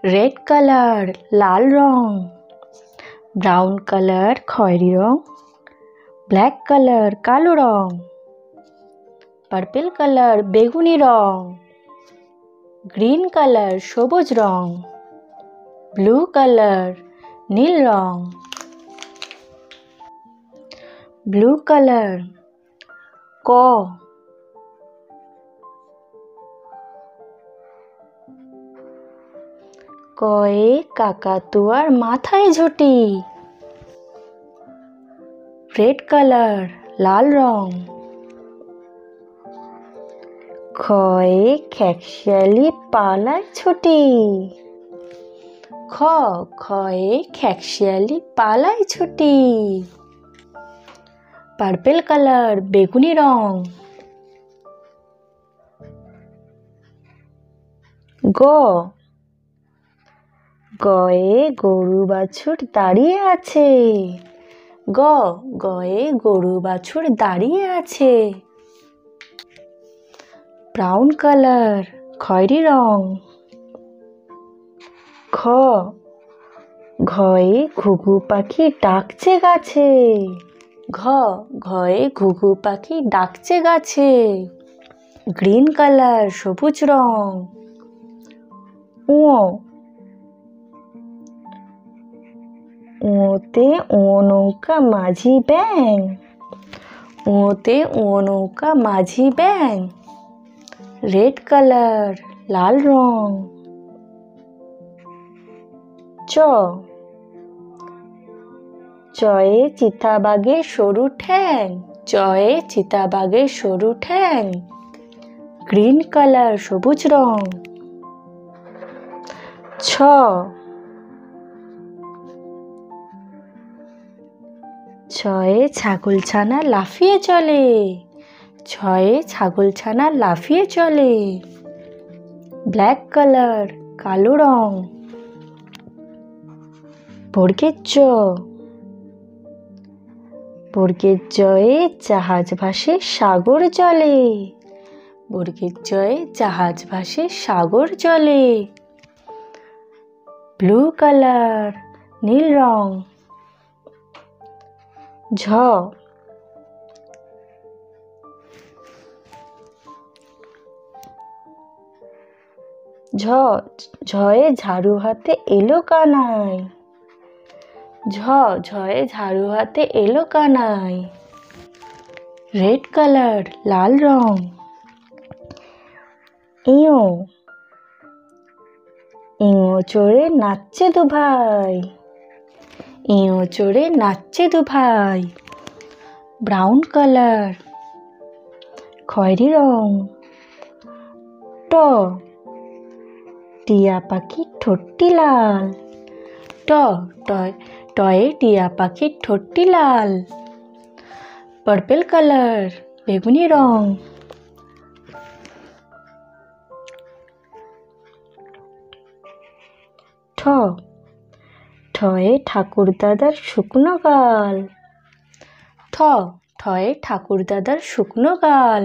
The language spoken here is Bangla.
রেড কালার লাল রং, ব্রাউন কালার খয়েরি রং, ব্ল্যাক কালার কালো রং, পার্পল কালার বেগুনি রং, গ্রিন কালার সবুজ রং, ব্লু কালার নীল রং, ব্লু কালার ক, কয়ে কাকাতুয়ার মাথায় ঝুঁটি। রেড কালার লাল রং, খয়ে খেকশিয়ালি পালায় ছুটি। খয়ে খেকশিয়ালি পালায় ছুটি। পার্পল কালার বেগুনি রং, গয়ে গরু বাছুর দাঁড়িয়ে আছে। গয়ে গরু বাছুর দাঁড়িয়ে আছে। ব্রাউন কালার খয়েরি রং, ঘয়ে ঘুঘু পাখি ডাকছে গাছে। ঘয়ে ঘুঘু পাখি ডাকছে গাছে। গ্রিন কালার সবুজ রং, ওতে নৌকা মাঝি ব্যাং। ওতে নৌকা মাঝি ব্যাং। রেড কালার লাল রং, চয়ে চিতাবাঘের সরু ঠ্যাং। চয়ে চিতাবাঘের সরু ঠ্যাং। গ্রিন কালার সবুজ রং। ছয়ে ছাগলছানা লাফিয়ে চলে। ছয়ে ছাগলছানা লাফিয়ে চলে। ব্ল্যাক কালার কালো রং। বর্গের চ, বর্গের জয়ে জাহাজ ভাসে সাগর জলে। বর্গের জয়ে জাহাজ ভাসে সাগর জলে। ব্লু কালার নীল রং। ঝয়ে ঝাড়ু হাতে এলো কানাই। ঝয়ে ঝাড়ু হাতে এলো কানাই। রেড কালার লাল রং। ইয়ো চড়ে নাচছে দুভাই। ইয়ো চড়ে নাচছে দুভাই। ব্রাউন কালার খয়েরি রং। টিয়া পাখির ঠোঁটটি লাল। টয়ে টিয়া পাখির ঠোঁটটি লাল। পার্পল কালার বেগুনি রং। ঠয়ে ঠাকুর দাদার শুকনো গাল। ঠয়ে ঠাকুর দাদার শুকনো গাল।